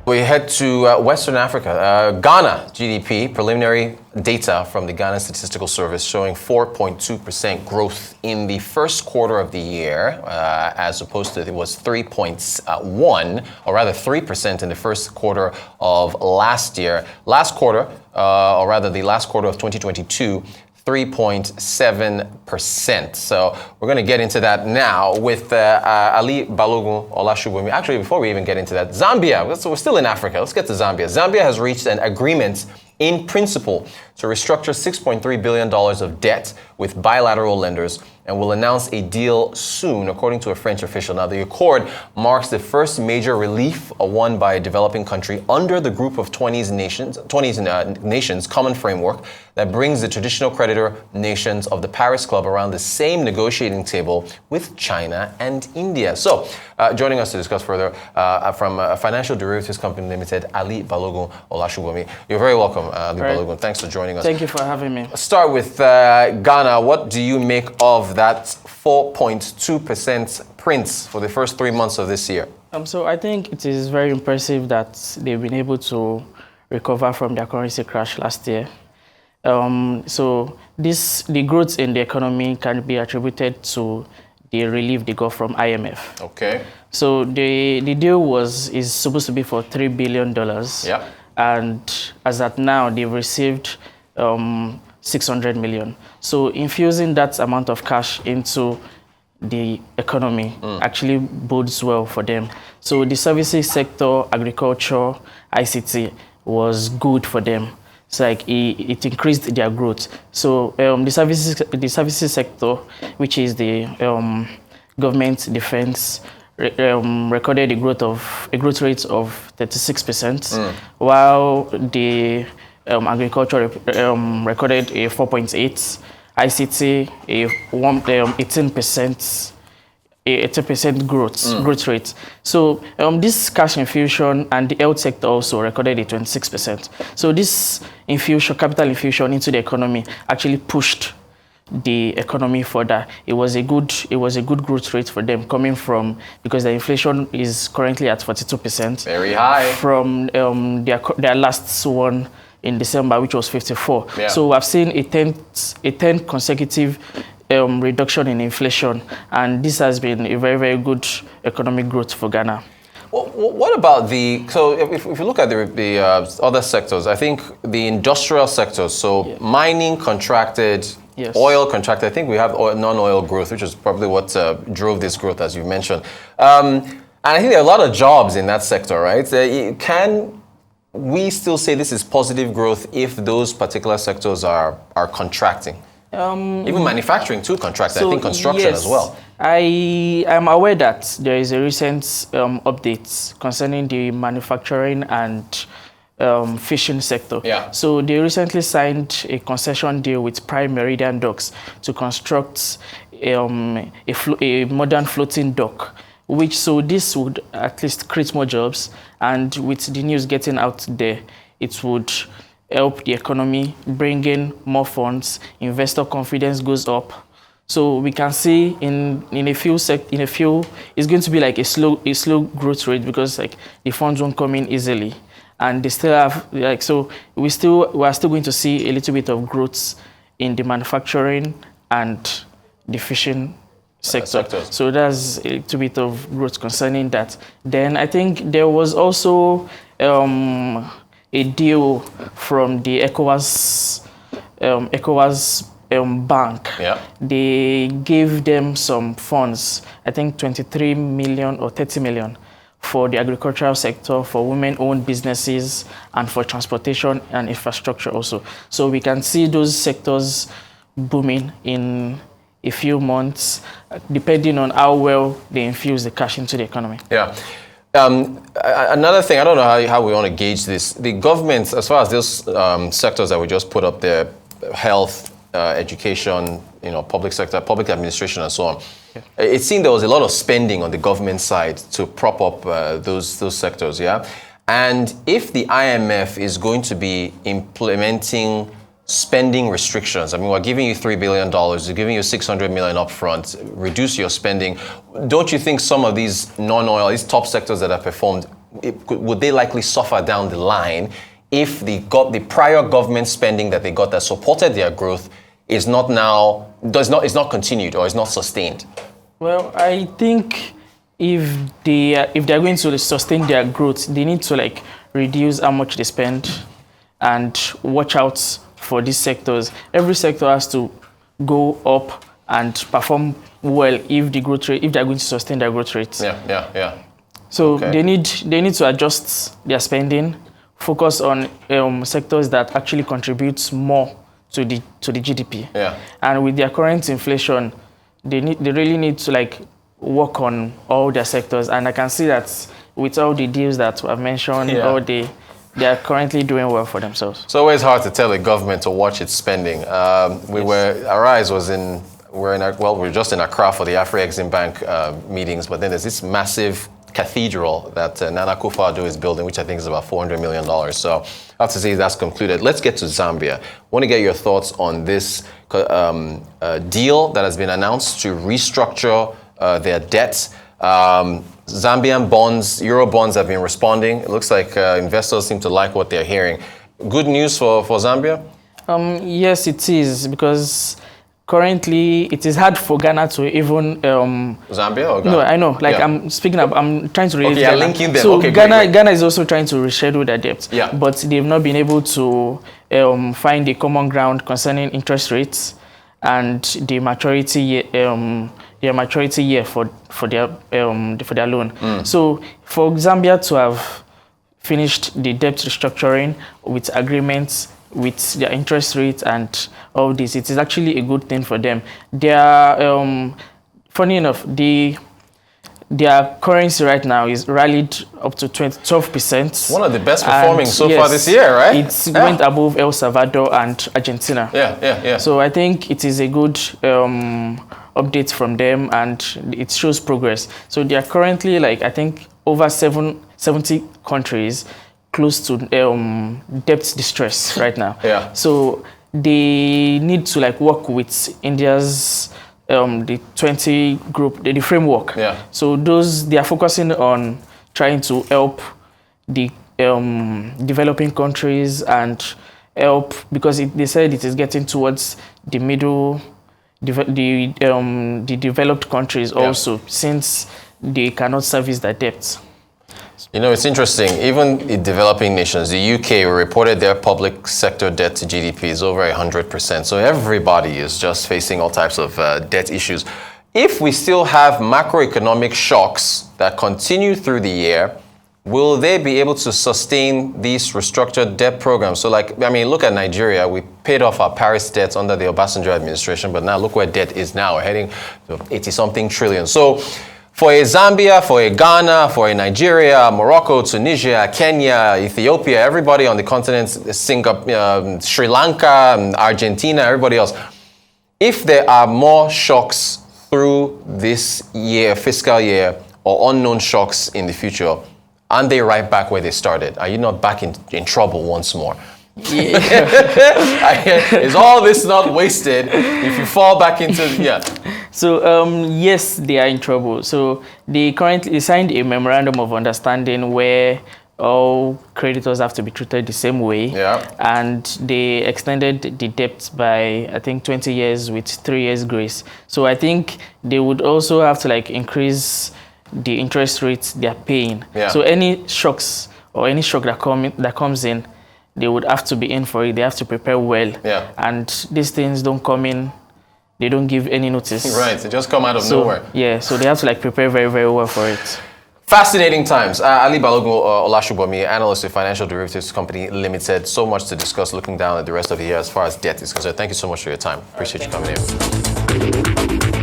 We head to Western Africa. Ghana GDP, preliminary data from the Ghana Statistical Service showing 4.2% growth in the first quarter of the year, as opposed to it was 3.1, or rather 3% in the first quarter of last year. Last quarter, or rather the last quarter of 2022, 3.7%. So we're going to get into that now with Alli-Balogun, Olasubomi. Actually, before we even get into that, Zambia. So we're still in Africa. Let's get to Zambia. Zambia has reached an agreement in principle to restructure $6.3 billion of debt with bilateral lenders and will announce a deal soon, according to a French official. Now, the accord marks the first major relief won by a developing country under the group of 20 nations common framework that brings the traditional creditor nations of the Paris Club around the same negotiating table with China and India. So, joining us to discuss further from Financial Derivatives Company Limited, Alli-Balogun, Olasubomi. You're very welcome, Alli-Balogun. Thanks for joining us. Thank you for having me. Let's start with Ghana. What do you make of that 4.2% print for the first 3 months of this year? So I think it is very impressive that they've been able to recover from their currency crash last year. So the growth in the economy can be attributed to the relief they got from IMF. Okay. So the deal is supposed to be for $3 billion. Yeah. And as at now, they've received 600 million. So infusing that amount of cash into the economy actually bodes well for them. So the services sector, agriculture, ICT was good for them. It's like it increased their growth. So the services sector, which is the government defense, recorded a growth rate of 36%, while the agriculture recorded a 4.8, ICT a 18% growth rate. So this cash infusion and the health sector also recorded a 26%. So this capital infusion into the economy actually pushed the economy further. It was a good growth rate for them, coming from, because the inflation is currently at 42%. Very high. From their last one in December, which was 54. Yeah. So I've seen a 10 consecutive reduction in inflation, and this has been a very, very good economic growth for Ghana. Well, what about so if you look at the other sectors, I think the industrial sectors, so mining contracted, oil contracted. I think we have non-oil growth, which is probably what drove this growth, as you mentioned. And I think there are a lot of jobs in that sector, right? Can we still say this is positive growth if those particular sectors are contracting? Even manufacturing too contracted. I think construction as well. I am aware that there is a recent update concerning the manufacturing and fishing sector. Yeah. So they recently signed a concession deal with Prime Meridian Docks to construct a modern floating dock, so this would at least create more jobs, and with the news getting out there, it would help the economy, bring in more funds, investor confidence goes up. So we can see in a few it's going to be like a slow growth rate, because like the funds won't come in easily, and they still have so we are still going to see a little bit of growth in the manufacturing and the fishing sector. So that's a little bit of growth concerning that. Then I think there was also a deal from the ECOWAS bank. Yeah. They gave them some funds, I think 23 million or 30 million, for the agricultural sector, for women-owned businesses, and for transportation and infrastructure also. So we can see those sectors booming in a few months, depending on how well they infuse the cash into the economy. Yeah. Another thing, I don't know how we want to gauge this. The government, as far as those sectors that we just put up there, health, education, public sector, public administration, and so on. Yeah. It seemed there was a lot of spending on the government side to prop up those sectors. Yeah. And if the IMF is going to be implementing spending restrictions. I mean, we're giving you $3 billion, we're giving you $600 million upfront, reduce your spending. Don't you think some of these non-oil, these top sectors that have performed, would they likely suffer down the line if the prior government spending that they got that supported their growth is not continued or is not sustained? Well, I think if they're going to sustain their growth, they need to reduce how much they spend and watch out for these sectors. Every sector has to go up and perform well if they're going to sustain their growth rates. Yeah. So okay. they need to adjust their spending, focus on sectors that actually contribute more to the GDP. Yeah. And with their current inflation, they really need to work on all their sectors. And I can see that with all the deals that I've mentioned, they are currently doing well for themselves. It's always hard to tell a government to watch its spending. We're just in Accra for the Afro-Exim Bank meetings, but then there's this massive cathedral that Nana Akufo-Addo is building, which I think is about $400 million. So I have to say that's concluded. Let's get to Zambia. I want to get your thoughts on this deal that has been announced to restructure their debts. Zambian bonds, Euro bonds have been responding. It looks like investors seem to like what they're hearing. Good news for Zambia? Yes, it is, because currently it is hard for Ghana to even... Zambia or Ghana? No, I know. I'm trying to relate Ghana. Linking them. So okay, Ghana is also trying to reschedule their debt. Yeah. But they've not been able to find a common ground concerning interest rates and the maturity year for their loan. So for Zambia to have finished the debt restructuring with agreements with their interest rate and all this, it is actually a good thing for them. They are, funny enough, their currency right now is rallied up to 12%. One of the best performing so far this year, right? It went above El Salvador and Argentina. Yeah. So I think it is a good update from them, and it shows progress. So they are currently, I think, over 70 countries close to debt distress right now. Yeah. So they need to work with India's the 20 group, the framework. Yeah. So they are focusing on trying to help the developing countries and help, because they said it is getting towards the middle, the developed countries also, since they cannot service their debts. You know, it's interesting. Even in developing nations, the UK reported their public sector debt to GDP is over 100%. So everybody is just facing all types of debt issues. If we still have macroeconomic shocks that continue through the year, will they be able to sustain these restructured debt programs? So look at Nigeria. We paid off our Paris debts under the Obasanjo administration, but now look where debt is now. We're heading to 80-something trillion. So for a Zambia, for a Ghana, for a Nigeria, Morocco, Tunisia, Kenya, Ethiopia, everybody on the continent, Singapore, Sri Lanka, Argentina, everybody else, if there are more shocks through this year, fiscal year, or unknown shocks in the future, aren't they right back where they started? Are you not back in trouble once more? Yeah. Is all this not wasted if you fall back into... Yeah. So, yes, they are in trouble. So they currently signed a memorandum of understanding where all creditors have to be treated the same way. Yeah. And they extended the debt by, I think, 20 years with 3 years grace. So I think they would also have to increase the interest rates they are paying. Yeah. So any shocks or any shock that comes in, they would have to be in for it. They have to prepare well. Yeah. And these things don't come in, they don't give any notice. Right, they just come out of nowhere. Yeah, so they have to prepare very, very well for it. Fascinating times. Alli-Balogun Olasubomi, analyst with Financial Derivatives Company Limited. So much to discuss looking down at the rest of the year as far as debt is concerned. Thank you so much for your time. Appreciate you coming in.